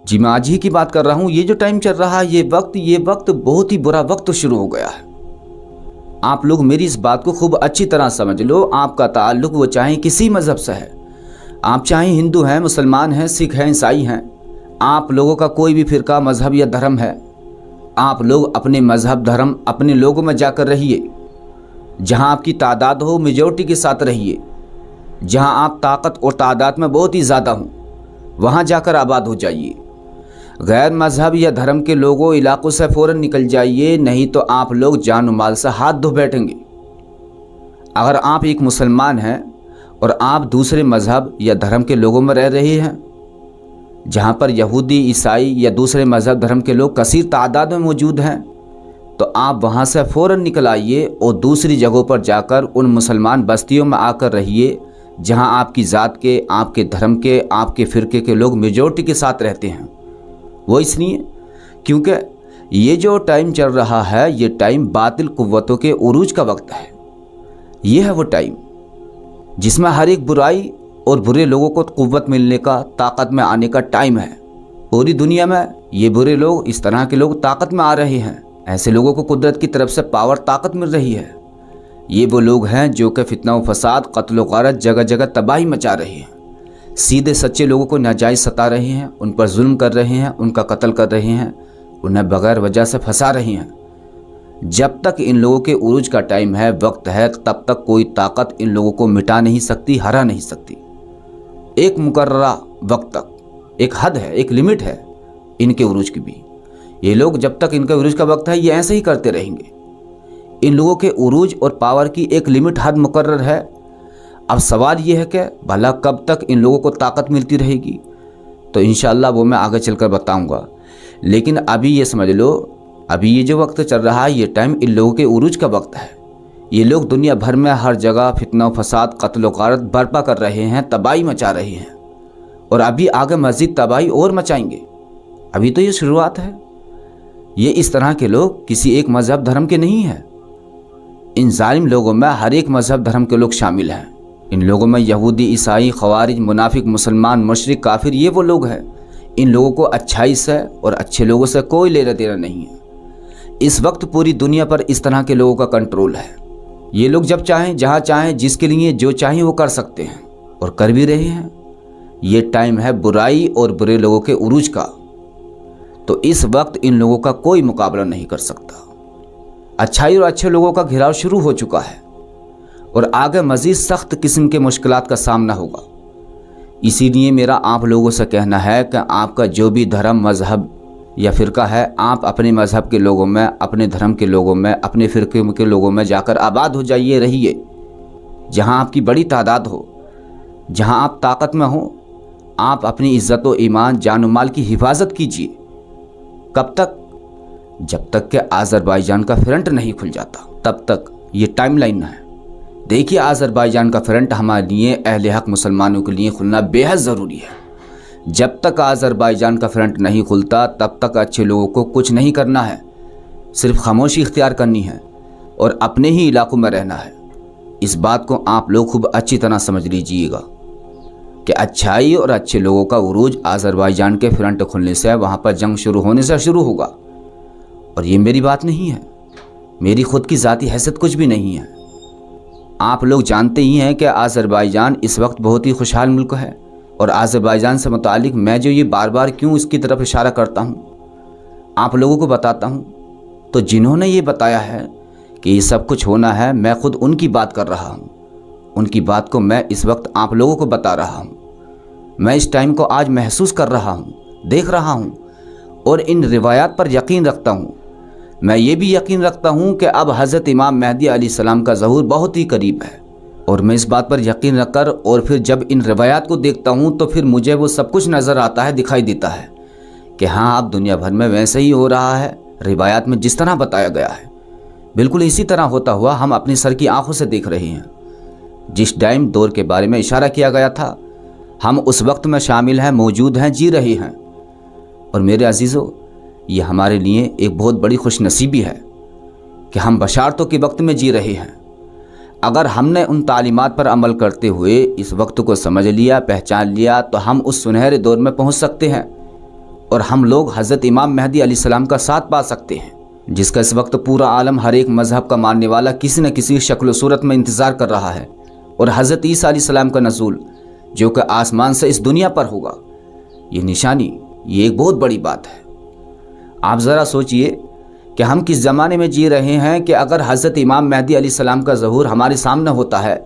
जी मैं आज ही की बात कर रहा हूँ। ये जो टाइम चल रहा है, ये वक्त बहुत ही बुरा वक्त शुरू हो गया है। आप लोग मेरी इस बात को खूब अच्छी तरह समझ लो। आपका ताल्लुक वो चाहे किसी मज़हब से है, आप चाहे हिंदू हैं, मुसलमान हैं, सिख हैं, ईसाई हैं, आप लोगों का कोई भी फ़िरका, मज़हब या धर्म है, आप लोग अपने मज़हब धर्म अपने लोगों में जाकर रहिए। जहाँ आपकी तादाद हो, मेजॉरिटी के साथ रहिए। जहाँ आप ताकत और तादाद में बहुत ही ज़्यादा हों, वहाँ जाकर आबाद हो जाइए। गैर मज़हब या धर्म के लोगों इलाकों से फ़ौरन निकल जाइए, नहीं तो आप लोग जान माल से हाथ धो बैठेंगे। अगर आप एक मुसलमान हैं और आप दूसरे मज़हब या धर्म के लोगों में रह रहे हैं, जहाँ पर यहूदी, ईसाई या दूसरे मज़हब धर्म के लोग कसीर तादाद में मौजूद हैं, तो आप वहाँ से फ़ौरन निकल आइए और दूसरी जगहों पर जाकर उन मुसलमान बस्तियों में आकर रहिए जहाँ आपकी ज़ात के, आपके धर्म के, आपके फ़िरके के लोग मेजॉरिटी के साथ रहते हैं। वो इसलिए क्योंकि ये जो टाइम चल रहा है, ये टाइम बातिल कुव्वतों के उरूज का वक्त है। ये है वो टाइम जिसमें हर एक बुराई और बुरे लोगों को कुव्वत मिलने का, ताकत में आने का टाइम है। पूरी दुनिया में ये बुरे लोग, इस तरह के लोग ताकत में आ रहे हैं। ऐसे लोगों को कुदरत की तरफ से पावर, ताकत मिल रही है। ये वो लोग हैं जो कि फितना व फसाद, कत्ल व गारत, जगह जगह तबाही मचा रहे हैं। सीधे सच्चे लोगों को नाजायज़ सता रहे हैं, उन पर जुल्म कर रहे हैं, उनका कत्ल कर रहे हैं, उन्हें बगैर वजह से फंसा रहे हैं। जब तक इन लोगों के उरूज का टाइम है, वक्त है, तब तक कोई ताकत इन लोगों को मिटा नहीं सकती, हरा नहीं सकती। एक मुकर्ररा वक्त तक एक हद है, एक लिमिट है इनके उरूज की भी। ये लोग जब तक इनका उरूज का वक्त है, ये ऐसे ही करते रहेंगे। इन लोगों के उरूज और पावर की एक लिमिट, हद मुकर्रर है। अब सवाल ये है कि भला कब तक इन लोगों को ताकत मिलती रहेगी, तो इंशाअल्लाह वो मैं आगे चलकर बताऊंगा। लेकिन अभी ये समझ लो, अभी ये जो वक्त चल रहा है, ये टाइम इन लोगों के उरूज का वक्त है। ये लोग दुनिया भर में हर जगह फितना व फसाद, कत्ल व गारत बर्पा कर रहे हैं, तबाही मचा रहे हैं, और अभी आगे मज़ीद तबाही और मचाएंगे। अभी तो ये शुरुआत है। ये इस तरह के लोग किसी एक मज़हब धर्म के नहीं हैं। इन जालिम लोगों में हर एक मज़हब धर्म के लोग शामिल हैं। इन लोगों में यहूदी, ईसाई, खवारिज, मुनाफिक, मुसलमान, मुशरिक, काफिर, ये वो लोग हैं। इन लोगों को अच्छाई से और अच्छे लोगों से कोई लेना देना नहीं है। इस वक्त पूरी दुनिया पर इस तरह के लोगों का कंट्रोल है। ये लोग जब चाहें, जहाँ चाहें, जिसके लिए जो चाहें वो कर सकते हैं और कर भी रहे हैं। ये टाइम है बुराई और बुरे लोगों के उरूज का, तो इस वक्त इन लोगों का कोई मुकाबला नहीं कर सकता। अच्छाई और अच्छे लोगों का घिराव शुरू हो चुका है और आगे मज़ीद सख्त किस्म के मुश्किलात का सामना होगा। इसीलिए मेरा आप लोगों से कहना है कि आपका जो भी धर्म, मज़हब या फ़िरका है, आप अपने मज़हब के लोगों में, अपने धर्म के लोगों में, अपने फ़िरके के लोगों में जाकर आबाद हो जाइए, रहिए। जहाँ आपकी बड़ी तादाद हो, जहाँ आप ताकत में हो, आप अपनी इज़्ज़त व ईमान, जान व माल की हिफाजत कीजिए। कब तक? जब तक कि आज़रबाईजान का फ्रंट नहीं खुल जाता, तब तक ये टाइमलाइन है। देखिए, आज़रबाईजान का फ्रंट हमारे लिए, अहले हक मुसलमानों के लिए खुलना बेहद ज़रूरी है। जब तक आज़रबाईजान का फ्रंट नहीं खुलता, तब तक अच्छे लोगों को कुछ नहीं करना है, सिर्फ खामोशी इख्तियार करनी है और अपने ही इलाकों में रहना है। इस बात को आप लोग खूब अच्छी तरह समझ लीजिएगा कि अच्छाई और अच्छे लोगों का उरूज आज़रबाईजान के फ्रंट खुलने से, वहाँ पर जंग शुरू होने से शुरू होगा। और ये मेरी बात नहीं है, मेरी खुद की ज़ाती हैसियत कुछ भी नहीं है। आप लोग जानते ही हैं कि आज़रबाईजान इस वक्त बहुत ही खुशहाल मुल्क है। और आज़रबाईजान से मुतालिक मैं जो ये बार बार क्यों इसकी तरफ इशारा करता हूँ, आप लोगों को बताता हूँ, तो जिन्होंने ये बताया है कि ये सब कुछ होना है, मैं खुद उनकी बात कर रहा हूँ। उनकी बात को मैं इस वक्त आप लोगों को बता रहा हूँ। मैं इस टाइम को आज महसूस कर रहा हूँ, देख रहा हूँ और इन रिवायात पर यकीन रखता हूँ। मैं ये भी यकीन रखता हूँ कि अब हज़रत इमाम मेहदी अलैहिस्सलाम का ज़हूर बहुत ही करीब है। और मैं इस बात पर यकीन रखकर और फिर जब इन रिवायात को देखता हूँ, तो फिर मुझे वो सब कुछ नज़र आता है, दिखाई देता है कि हाँ, अब दुनिया भर में वैसे ही हो रहा है, रिवायात में जिस तरह बताया गया है, बिल्कुल इसी तरह होता हुआ हम अपनी सर की आंखों से देख रहे हैं। जिस टाइम दौर के बारे में इशारा किया गया था, हम उस वक्त में शामिल हैं, मौजूद हैं, जी रहे हैं। और मेरे अजीज़ों, ये हमारे लिए एक बहुत बड़ी खुशनसीबी है कि हम बशारतों के वक्त में जी रहे हैं। अगर हमने उन तालीमात पर अमल करते हुए इस वक्त को समझ लिया, पहचान लिया, तो हम उस सुनहरे दौर में पहुंच सकते हैं اور ہم لوگ حضرت امام مہدی علیہ السلام کا ساتھ پا سکتے ہیں، جس کا اس وقت پورا عالم ہر ایک مذہب کا ماننے والا کسی نہ کسی شکل و صورت میں انتظار کر رہا ہے۔ اور حضرت عیسیٰ علیہ السلام کا نزول جو کہ آسمان سے اس دنیا پر ہوگا، یہ نشانی، یہ ایک بہت بڑی بات ہے۔ آپ ذرا سوچئے کہ ہم کس زمانے میں جی رہے ہیں کہ اگر حضرت امام مہدی علیہ السلام کا ظہور ہمارے سامنے ہوتا ہے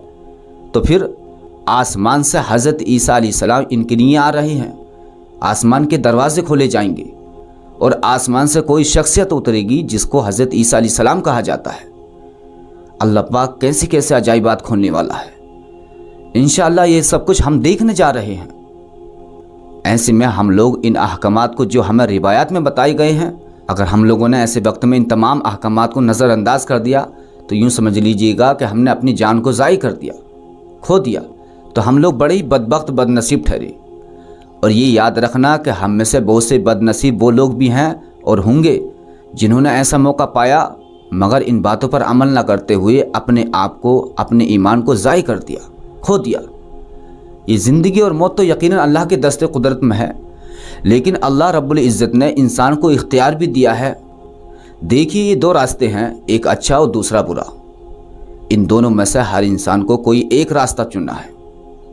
تو پھر آسمان سے حضرت عیسیٰ علیہ السلام ان کے لیے آ رہے ہیں، آسمان کے دروازے کھولے جائیں گے اور آسمان سے کوئی شخصیت اترے گی جس کو حضرت عیسیٰ علیہ السلام کہا جاتا ہے۔ اللہ پاک کیسے کیسے عجائبات کھولنے والا ہے۔ انشاءاللہ یہ سب کچھ ہم دیکھنے جا رہے ہیں۔ ایسے میں ہم لوگ ان احکامات کو جو ہمیں روایات میں بتائے گئے ہیں، اگر ہم لوگوں نے ایسے وقت میں ان تمام احکامات کو نظر انداز کر دیا تو یوں سمجھ لیجئے گا کہ ہم نے اپنی جان کو ضائع کر دیا، کھو دیا، تو ہم لوگ بڑے ہی بدبخت بد نصیب ٹھہرے۔ اور یہ یاد رکھنا کہ ہم میں سے بہت سے بد نصیب وہ لوگ بھی ہیں اور ہوں گے جنہوں نے ایسا موقع پایا مگر ان باتوں پر عمل نہ کرتے ہوئے اپنے آپ کو، اپنے ایمان کو ضائع کر دیا، کھو دیا۔ یہ زندگی اور موت تو یقیناً اللہ کے دست قدرت میں ہے، لیکن اللہ رب العزت نے انسان کو اختیار بھی دیا ہے۔ دیکھیے یہ دو راستے ہیں، ایک اچھا اور دوسرا برا۔ ان دونوں میں سے ہر انسان کو کوئی ایک راستہ چننا ہے،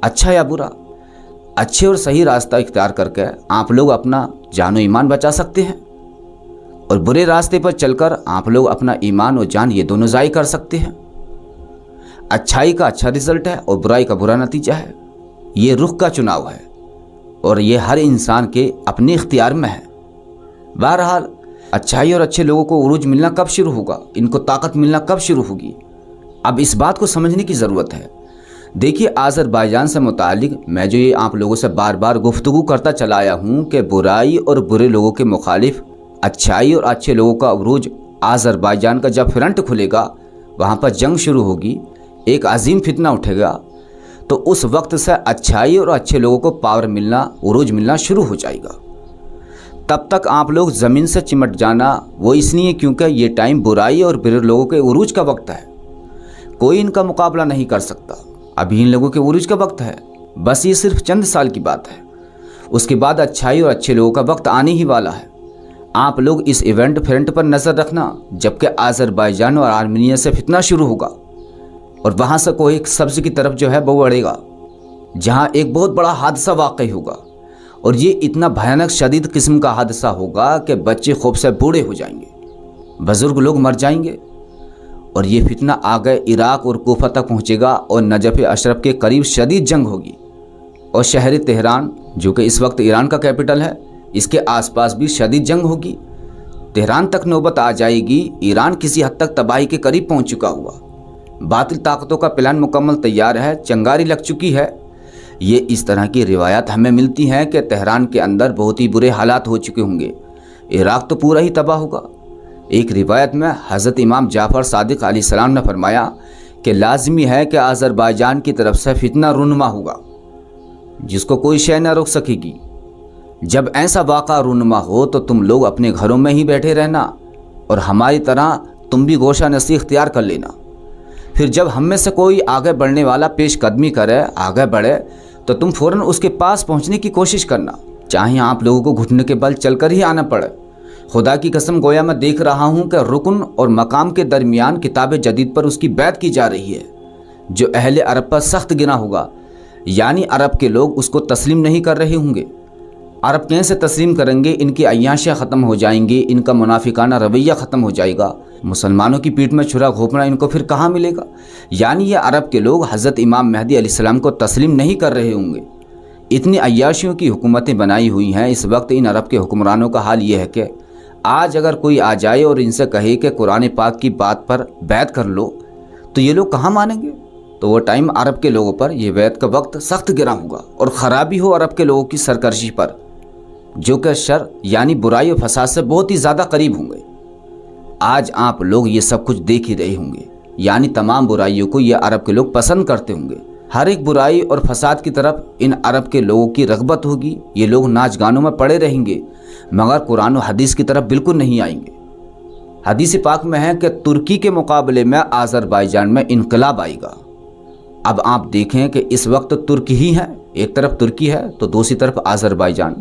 اچھا یا برا۔ اچھے اور صحیح راستہ اختیار کر کے آپ لوگ اپنا جان و ایمان بچا سکتے ہیں، اور برے راستے پر چل کر آپ لوگ اپنا ایمان اور جان یہ دونوں ضائع کر سکتے ہیں۔ اچھائی کا اچھا رزلٹ ہے اور برائی کا برا نتیجہ ہے۔ یہ رخ کا چناؤ ہے اور یہ ہر انسان کے اپنے اختیار میں ہے۔ بہرحال اچھائی اور اچھے لوگوں کو عروج ملنا کب شروع ہوگا، ان کو طاقت ملنا کب شروع ہوگی، اب اس بات کو سمجھنے کی ضرورت ہے۔ دیکھیے آذربائیجان سے متعلق میں جو یہ آپ لوگوں سے بار بار گفتگو کرتا چلا آیا ہوں کہ برائی اور برے لوگوں کے مخالف اچھائی اور اچھے لوگوں کا عروج، آذربائیجان کا جب فرنٹ کھلے گا، وہاں پر جنگ شروع ہوگی، ایک عظیم فتنہ اٹھے گا، تو اس وقت سے اچھائی اور اچھے لوگوں کو پاور ملنا، عروج ملنا شروع ہو جائے گا۔ تب تک آپ لوگ زمین سے چمٹ جانا، وہ اس لیے کیونکہ یہ ٹائم برائی اور برے لوگوں کے عروج کا وقت ہے۔ کوئی ان کا مقابلہ نہیں کر سکتا۔ ابھی ان لوگوں کے عروج کا وقت ہے، بس یہ صرف چند سال کی بات ہے۔ اس کے بعد اچھائی اور اچھے لوگوں کا وقت آنے ہی والا ہے۔ آپ لوگ اس ایونٹ فرنٹ پر نظر رکھنا، جبکہ آذربائیجان اور آرمینیا سے فتنہ شروع ہوگا اور وہاں سے کوئی ایک سبز کی طرف جو ہے وہ بڑھے گا، جہاں ایک بہت بڑا حادثہ واقع ہوگا، اور یہ اتنا بھیانک شدید قسم کا حادثہ ہوگا کہ بچے خوف سے بوڑھے ہو جائیں گے، بزرگ لوگ مر جائیں گے، اور یہ فتنہ آگے عراق اور کوفہ تک پہنچے گا اور نجف اشرف کے قریب شدید جنگ ہوگی، اور شہر تہران جو کہ اس وقت ایران کا کیپٹل ہے، اس کے آس پاس بھی شدید جنگ ہوگی۔ تہران تک نوبت آ جائے گی، ایران کسی حد تک تباہی کے قریب پہنچ چکا ہوا، باطل طاقتوں کا پلان مکمل تیار ہے، چنگاری لگ چکی ہے۔ یہ اس طرح کی روایات ہمیں ملتی ہیں کہ تہران کے اندر بہت ہی برے حالات ہو چکے ہوں گے، عراق تو پورا ہی تباہ ہوگا۔ ایک روایت میں حضرت امام جعفر صادق علیہ السلام نے فرمایا کہ لازمی ہے کہ آذربائیجان کی طرف سے فتنہ رونما ہوگا جس کو کوئی شے نہ روک سکے گی۔ جب ایسا واقعہ رونما ہو تو تم لوگ اپنے گھروں میں ہی بیٹھے رہنا اور ہماری طرح تم بھی گوشہ نسی اختیار کر لینا۔ پھر جب ہم میں سے کوئی آگے بڑھنے والا پیش قدمی کرے، آگے بڑھے، تو تم فوراً اس کے پاس پہنچنے کی کوشش کرنا، چاہے آپ لوگوں کو گھٹنے کے بل چل کر ہی آنا پڑے۔ خدا کی قسم گویا میں دیکھ رہا ہوں کہ رکن اور مقام کے درمیان کتاب جدید پر اس کی بیعت کی جا رہی ہے، جو اہل عرب پر سخت گنا ہوگا، یعنی عرب کے لوگ اس کو تسلیم نہیں کر رہے ہوں گے۔ عرب کیسے تسلیم کریں گے؟ ان کی عیاشیاں ختم ہو جائیں گی، ان کا منافقانہ رویہ ختم ہو جائے گا، مسلمانوں کی پیٹھ میں چھرا گھونپنا ان کو پھر کہاں ملے گا؟ یعنی یہ عرب کے لوگ حضرت امام مہدی علیہ السلام کو تسلیم نہیں کر رہے ہوں گے۔ اتنی عیاشیوں کی حکومتیں بنائی ہوئی ہیں اس وقت ان عرب کے حکمرانوں کا حال یہ ہے کہ آج اگر کوئی آ جائے اور ان سے کہے کہ قرآن پاک کی بات پر بیعت کر لو تو یہ لوگ کہاں مانیں گے؟ تو وہ ٹائم عرب کے لوگوں پر یہ بیعت کا وقت سخت گراں ہوگا، اور خرابی ہو عرب کے لوگوں کی سرکشی پر، جو کہ شر یعنی برائی و فساد سے بہت ہی زیادہ قریب ہوں گے۔ آج آپ لوگ یہ سب کچھ دیکھ ہی رہے ہوں گے، یعنی تمام برائیوں کو یہ عرب کے لوگ پسند کرتے ہوں گے۔ ہر ایک برائی اور فساد کی طرف ان عرب کے لوگوں کی رغبت ہوگی۔ یہ لوگ ناچ گانوں میں پڑے رہیں گے مگر قرآن و حدیث کی طرف بالکل نہیں آئیں گے۔ حدیث پاک میں ہے کہ ترکی کے مقابلے میں آذربائیجان میں انقلاب آئے گا۔ اب آپ دیکھیں کہ اس وقت ترک ہی ہے، ایک طرف ترکی ہے تو دوسری طرف آذربائیجان،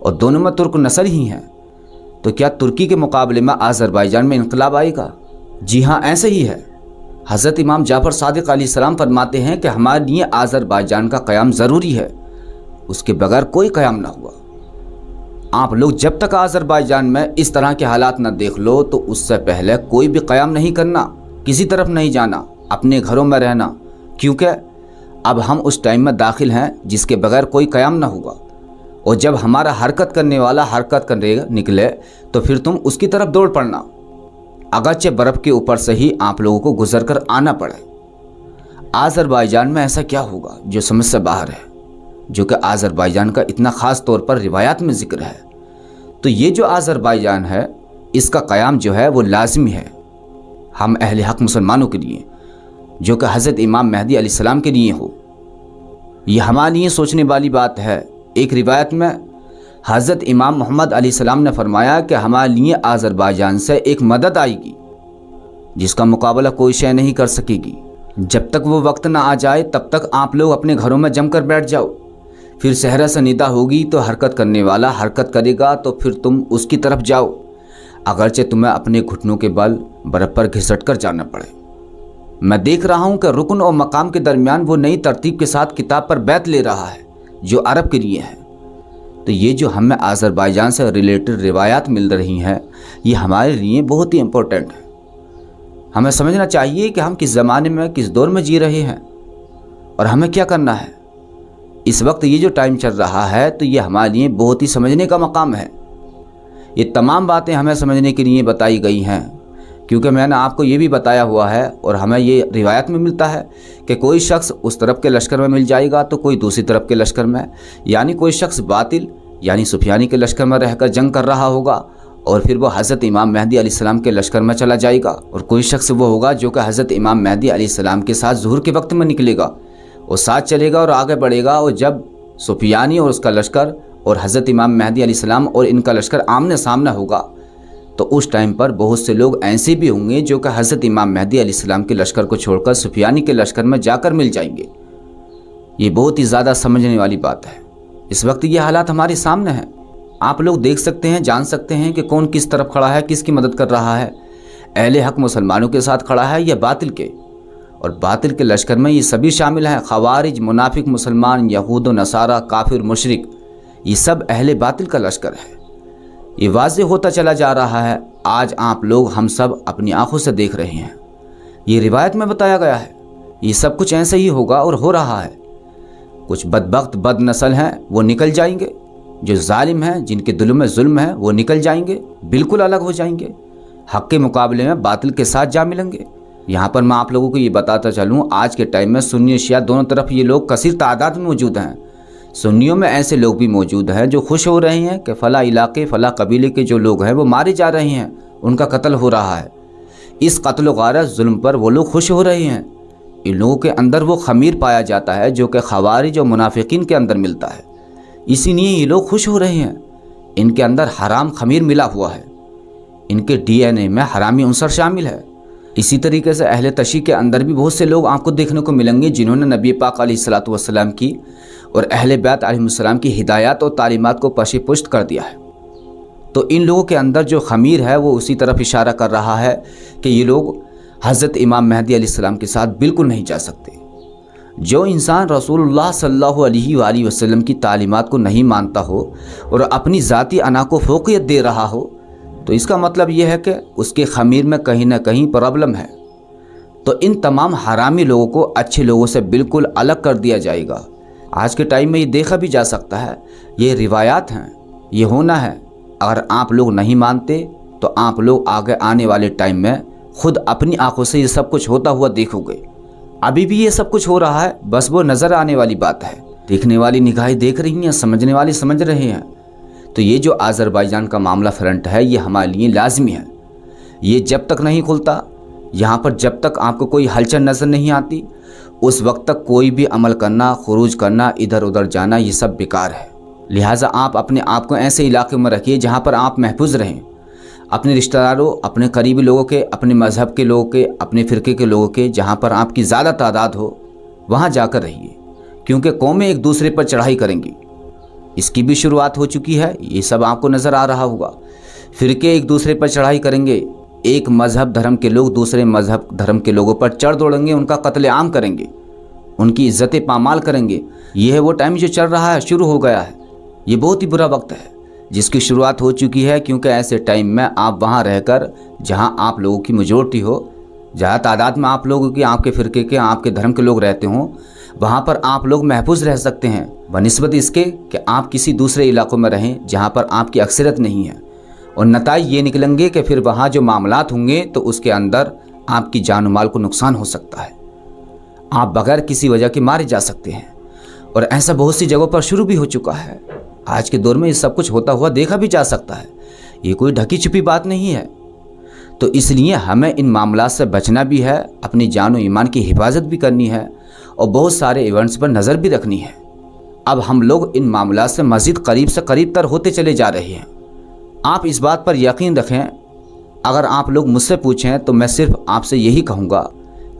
और दोनों में तुर्क नस्ल ही हैं, तो क्या तुर्की के मुकाबले में आज़रबाईजान में इनकलाब आएगा? जी हाँ, ऐसे ही है। हज़रत इमाम जाफ़र सादिक़ अलैहिस्सलाम फरमाते हैं कि हमारे लिए आज़रबाईजान का क़याम ज़रूरी है, उसके बगैर कोई क़याम ना हुआ। आप लोग जब तक आज़रबाईजान में इस तरह के हालात न देख लो तो उससे पहले कोई भी क़याम नहीं करना, किसी तरफ नहीं जाना, अपने घरों में रहना, क्योंकि अब हम उस टाइम में दाखिल हैं जिसके बगैर कोई क़याम ना होगा। और जब हमारा हरकत करने वाला हरकत करने निकले तो फिर तुम उसकी तरफ दौड़ पड़ना, अगरचे बर्फ़ के ऊपर से ही आप लोगों को गुजर कर आना पड़े। आज़रबाईजान में ऐसा क्या होगा जो समझ से बाहर है, जो कि आज़रबाईजान का इतना ख़ास तौर पर रिवायात में ज़िक्र है। तो ये जो आज़रबाईजान है इसका क़याम जो है वो लाज़मी है हम अहले हक़ मुसलमानों के लिए, जो कि हज़रत इमाम मेहदी अलैहिस्सलाम के लिए हो। ये हमारे लिए सोचने वाली बात है। एक रिवायत में हज़रत इमाम मोहम्मद अलैहिस्सलाम ने फरमाया कि हमारे लिए आज़रबाईजान से एक मदद आएगी जिसका मुकाबला कोई शय नहीं कर सकेगी। जब तक वो वक्त ना आ जाए तब तक आप लोग अपने घरों में जम कर बैठ जाओ। फिर सहरा से निदा होगी तो हरकत करने वाला हरकत करेगा तो फिर तुम उसकी तरफ जाओ, अगरचे तुम्हें अपने घुटनों के बल बर्फ़ पर घिसट कर जाना पड़े। मैं देख रहा हूँ कि रुकन और मकाम के दरमियान वो नई तरतीब के साथ किताब पर बैत ले रहा है जो अरब के लिए है। तो ये जो हमें आज़रबाईजान से रिलेटेड रिवायात मिल रही हैं ये हमारे लिए बहुत ही इम्पोर्टेंट है। हमें समझना चाहिए कि हम किस ज़माने में किस दौर में जी रहे हैं और हमें क्या करना है। इस वक्त ये जो टाइम चल रहा है तो ये हमारे लिए बहुत ही समझने का मकाम है। ये तमाम बातें हमें समझने के लिए बताई गई हैं, क्योंकि मैंने आपको ये भी बताया हुआ है और हमें ये रिवायत में मिलता है कि कोई शख्स उस तरफ के लश्कर में मिल जाएगा तो कोई दूसरी तरफ के लश्कर में, यानी कोई शख्स बातिल यानी सुफियानी के लश्कर में रहकर जंग कर रहा होगा और फिर वो हज़रत इमाम मेहदी अलैहिस्सलाम के लश्कर में चला जाएगा, और कोई शख्स वो होगा जो कि हज़रत इमाम मेहदी अलैहिस्सलाम के साथ ज़ुहर के वक्त में निकलेगा और साथ चलेगा और आगे बढ़ेगा। और जब सुफियानी और उसका लश्कर और हज़रत इमाम मेहदी अलैहिस्सलाम और इनका लश्कर आमने सामने होगा तो उस टाइम पर बहुत से लोग ऐसे भी होंगे जो कि हज़रत इमाम मेहदी अलैहिस्सलाम के लश्कर को छोड़कर सुफियानी के लश्कर में जाकर मिल जाएंगे। ये बहुत ही ज़्यादा समझने वाली बात है। इस वक्त ये हालात हमारे सामने हैं, आप लोग देख सकते हैं, जान सकते हैं कि कौन किस तरफ खड़ा है, किसकी मदद कर रहा है। अहले हक़ मुसलमानों के साथ खड़ा है या बातिल के, और बातिल के लश्कर में ये सभी शामिल हैं, खवारिज, मुनाफिक मुसलमान, यहूद व नसारा, काफिर, मुशरिक, ये सब अहले बातिल का लश्कर है। ये वाज़ेह होता चला जा रहा है। आज आप लोग हम सब अपनी आंखों से देख रहे हैं, ये रिवायत में बताया गया है। ये सब कुछ ऐसे ही होगा और हो रहा है। कुछ बदबख्त बद नस्ल हैं वो निकल जाएंगे, जो जालिम हैं जिनके दिलों में जुल्म है वो निकल जाएंगे, बिल्कुल अलग हो जाएंगे, हक़ के मुकाबले में बातिल के साथ जा मिलेंगे। यहाँ पर मैं आप लोगों को ये बताता चलूँ, आज के टाइम में सुन्नी शिया दोनों तरफ ये लोग कसीर तादाद में मौजूद हैं। सुन्नियों में ऐसे लोग भी मौजूद हैं जो खुश हो रहे हैं कि फ़ला इलाके फ़ला कबीले के जो लोग हैं वो मारे जा रहे हैं, उनका कत्ल हो रहा है। इस कत्ल व गारत जुल्म पर वो लोग खुश हो रहे हैं। इन लोगों के अंदर वो खमीर पाया जाता है जो कि खवारिज और मुनाफिकीन के अंदर मिलता है, इसीलिए ये लोग खुश हो रहे हैं। इनके अंदर हराम खमीर मिला हुआ है, इनके DNA में हरामी उनसर शामिल है। इसी तरीके से अहले तशी के अंदर भी बहुत से लोग आपको देखने को मिलेंगे जिन्होंने नबी पाक अलैहिस्सलातु वस्सलाम की और अहले बैत अलैहिस्सलाम की हिदायत और तालीमात को पशी पुष्ट कर दिया है। तो इन लोगों के अंदर जो खमीर है वो उसी तरफ इशारा कर रहा है कि ये लोग हज़रत इमाम मेहदी अलैहिस्सलाम के साथ बिल्कुल नहीं जा सकते। जो इंसान रसूलुल्लाह सल्लल्लाहु अलैहि वसल्लम की तालीमात को नहीं मानता हो और अपनी ज़ाती अना को फ़ौक़ियत दे रहा हो तो इसका मतलब यह है कि उसके खमीर में कहीं ना कहीं प्रॉब्लम है। तो इन तमाम हरामी लोगों को अच्छे लोगों से बिल्कुल अलग कर दिया जाएगा। आज के टाइम में ये देखा भी जा सकता है, ये रिवायात हैं, ये होना है। अगर आप लोग नहीं मानते तो आप लोग आगे आने वाले टाइम में खुद अपनी आंखों से ये सब कुछ होता हुआ देखोगे। अभी भी ये सब कुछ हो रहा है, बस वो नज़र आने वाली बात है। देखने वाली निगाहें देख रही हैं, समझने वाले समझ रहे हैं। तो ये जो आज़रबाईजान का मामला फ्रंट है ये हमारे लिए लाजमी है। ये जब तक नहीं खुलता, यहाँ पर जब तक आपको कोई हलचल नज़र नहीं आती, उस वक्त तक कोई भी अमल करना, खुरूज करना, इधर उधर जाना, ये सब बेकार है। लिहाजा आप अपने आप को ऐसे इलाके में रखिए जहाँ पर आप महफूज रहें। अपने रिश्तेदारों, अपने करीबी लोगों के, अपने मज़हब के लोगों के, अपने फ़िरके के लोगों के, जहाँ पर आपकी ज़्यादा तादाद हो वहाँ जाकर रहिए, क्योंकि कौमें एक दूसरे पर चढ़ाई करेंगी। इसकी भी शुरुआत हो चुकी है, ये सब आपको नज़र आ रहा होगा। फिरके एक दूसरे पर चढ़ाई करेंगे, एक मज़हब धर्म के लोग दूसरे मज़हब धर्म के लोगों पर चढ़ दौड़ेंगे, उनका कत्लेआम करेंगे, उनकी इज्जतें पामाल करेंगे। ये है वो टाइम जो चल रहा है, शुरू हो गया है। ये बहुत ही बुरा वक्त है जिसकी शुरुआत हो चुकी है, क्योंकि ऐसे टाइम में आप वहाँ रहकर जहाँ आप लोगों की मेजॉरिटी हो, जहाँ तादाद में आप लोगों की, आपके फ़िरके के, आपके धर्म के लोग रहते हों, वहाँ पर आप लोग महफूज रह सकते हैं बनिस्बत इसके कि आप किसी दूसरे इलाकों में रहें जहाँ पर आपकी अक्सरियत नहीं है। और नताइज ये निकलेंगे कि फिर वहाँ जो मामलात होंगे तो उसके अंदर आपकी जान माल को नुकसान हो सकता है, आप बगैर किसी वजह के मारे जा सकते हैं। और ऐसा बहुत सी जगहों पर शुरू भी हो चुका है। आज के दौर में ये सब कुछ होता हुआ देखा भी जा सकता है, ये कोई ढकी छुपी बात नहीं है। तो इसलिए हमें इन मामलात से बचना भी है, अपनी जान और ईमान की हिफाजत भी करनी है और बहुत सारे इवेंट्स पर नज़र भी रखनी है। अब हम लोग इन मामलात से मज़ीद करीब से करीब तर होते चले जा रहे हैं। आप इस बात पर यकीन रखें, अगर आप लोग मुझसे पूछें तो मैं सिर्फ आपसे यही कहूँगा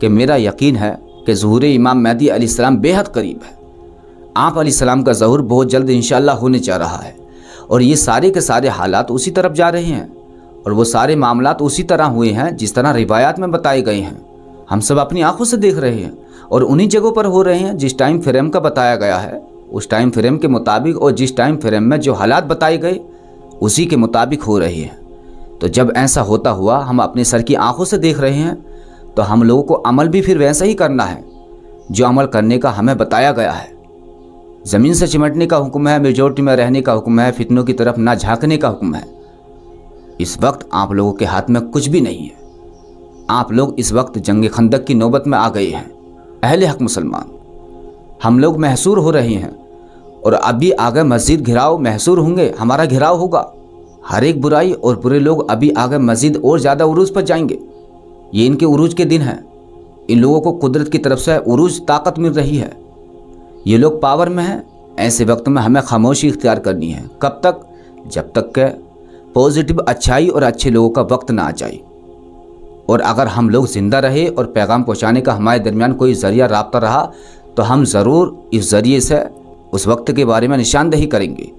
कि मेरा यकीन है कि ज़ुहूर इमाम मेहदी अलैहिस्सलाम बेहद करीब है। आप अलैहिस्सलाम का ज़हूर बहुत जल्द इंशाअल्लाह होने जा रहा है और ये सारे के सारे हालात उसी तरफ जा रहे हैं और वो सारे मामलात उसी तरह हुए हैं जिस तरह रिवायात में बताए गए हैं। हम सब अपनी आंखों से देख रहे हैं और उन्हीं जगहों पर हो रहे हैं जिस टाइम फ्रेम का बताया गया है, उस टाइम फ्रेम के मुताबिक और जिस टाइम फ्रेम में जो हालात बताए गए उसी के मुताबिक हो रही है। तो जब ऐसा होता हुआ हम अपने सर की आंखों से देख रहे हैं तो हम लोगों को अमल भी फिर वैसा ही करना है जो अमल करने का हमें बताया गया है। ज़मीन से चिमटने का हुक्म है, मेजॉरिटी में रहने का हुक्म है, फितनों की तरफ ना झांकने का हुक्म है। इस वक्त आप लोगों के हाथ में कुछ भी नहीं है। आप लोग इस वक्त जंग खंदक की नौबत में आ गए हैं। अहले हक मुसलमान, हम लोग महसूर हो रहे हैं और अभी आगे मस्जिद घिराव महसूर होंगे, हमारा घिराव होगा। हर एक बुराई और बुरे लोग अभी आगे मस्जिद और ज़्यादा उरूज पर जाएंगे। ये इनके उरूज के दिन हैं। इन लोगों को कुदरत की तरफ से उरूज ताकत मिल रही है, ये लोग पावर में हैं। ऐसे वक्त में हमें खामोशी इख्तियार करनी है। कब तक? जब तक के पॉजिटिव अच्छाई और अच्छे लोगों का वक्त ना आ जाए। और अगर हम लोग ज़िंदा रहे और पैगाम पहुँचाने का हमारे दरमियान कोई ज़रिया राब्ता रहा तो हम ज़रूर इस ज़रिए से उस वक्त के बारे में निशानदही करेंगे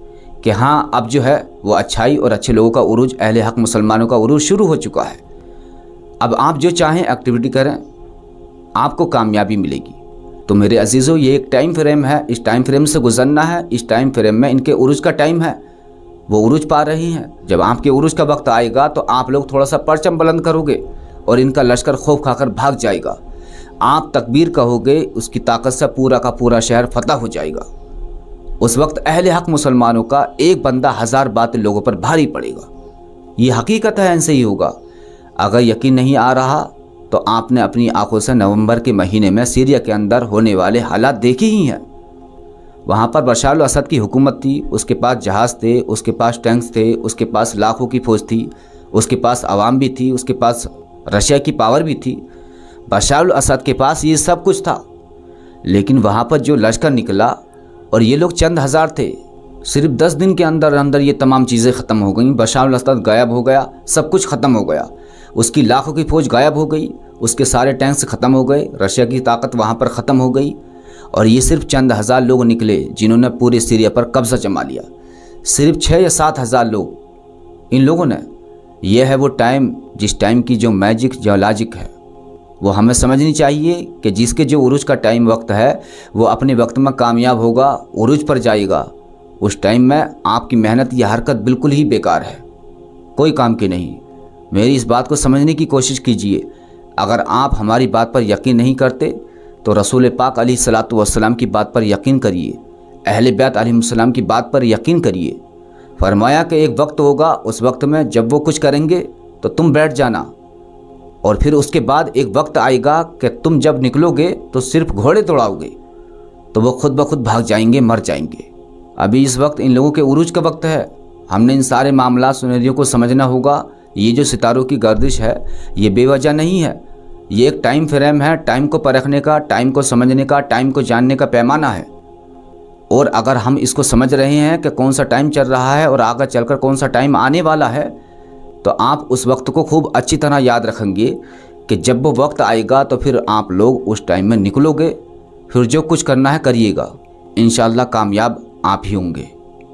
कि हाँ, अब जो है वो अच्छाई और अच्छे लोगों का उरूज, अहले हक मुसलमानों का उरूज शुरू हो चुका है। अब आप जो चाहें एक्टिविटी करें, आपको कामयाबी मिलेगी। तो मेरे अजीज़ों, ये एक टाइम फ्रेम है, इस टाइम फ्रेम से गुजरना है। इस टाइम फ्रेम में इनके उरूज का टाइम है, वो उरूज पा रही हैं। जब आपके उरूज का वक्त आएगा तो आप लोग थोड़ा सा परचम बुलंद करोगे और इनका लश्कर खौफ खाकर भाग जाएगा। आप तकबीर कहोगे, उसकी ताकत से पूरा का पूरा शहर फतह हो जाएगा। उस वक्त अहले हक मुसलमानों का एक बंदा 1000 बातें लोगों पर भारी पड़ेगा। ये हकीकत है, ऐसे ही होगा। अगर यकीन नहीं आ रहा तो आपने अपनी आंखों से नवंबर के महीने में सीरिया के अंदर होने वाले हालात देखे ही हैं। वहाँ पर बशार अल-असद की हुकूमत थी, उसके पास जहाज़ थे, उसके पास टैंक्स थे, उसके पास लाखों की फ़ौज थी, उसके पास आवाम भी थी, उसके पास रशिया की पावर भी थी। बशार अल-असद के पास ये सब कुछ था, लेकिन वहाँ पर जो लश्कर निकला और ये लोग चंद हज़ार थे, सिर्फ 10 दिन के अंदर अंदर ये तमाम चीज़ें ख़त्म हो गई। बशार अल-असद गायब हो गया, सब कुछ ख़त्म हो गया। उसकी लाखों की फ़ौज गायब हो गई, उसके सारे टैंक्स ख़त्म हो गए, रशिया की ताकत वहाँ पर ख़त्म हो गई। और ये सिर्फ चंद हज़ार लोग निकले जिन्होंने पूरे सीरिया पर कब्ज़ा जमा लिया। सिर्फ 6 या 7 हज़ार लोग इन लोगों ने। यह है वो टाइम, जिस टाइम की जो मैजिक, जो लॉजिक है, वो हमें समझनी चाहिए कि जिसके जो उरूज का टाइम वक्त है वो अपने वक्त में कामयाब होगा, उरूज पर जाएगा। उस टाइम में आपकी मेहनत या हरकत बिल्कुल ही बेकार है, कोई काम की नहीं। मेरी इस बात को समझने की कोशिश कीजिए। अगर आप हमारी बात पर यकीन नहीं करते तो रसूल पाक अलैहिस्सलातु वस्सलाम की बात पर यकीन करिए, अहले बैत अलैहिस्सलाम की बात पर यकीन करिए। फरमाया कि एक वक्त होगा, उस वक्त में जब वो कुछ करेंगे तो तुम बैठ जाना, और फिर उसके बाद एक वक्त आएगा कि तुम जब निकलोगे तो सिर्फ घोड़े दौड़ाओगे तो वो खुद ब खुद भाग जाएंगे, मर जाएंगे। अभी इस वक्त इन लोगों के उरूज का वक्त है। हमने इन सारे मामला सुनेरियों को समझना होगा। ये जो सितारों की गर्दिश है ये बेवजह नहीं है, ये एक टाइम फ्रेम है, टाइम को परखने का, टाइम को समझने का, टाइम को जानने का पैमाना है। और अगर हम इसको समझ रहे हैं कि कौन सा टाइम चल रहा है और आगे चलकर कौन सा टाइम आने वाला है, तो आप उस वक्त को खूब अच्छी तरह याद रखेंगे कि जब वो वक्त आएगा तो फिर आप लोग उस टाइम में निकलोगे, फिर जो कुछ करना है करिएगा, इंशाअल्लाह कामयाब आप ही होंगे।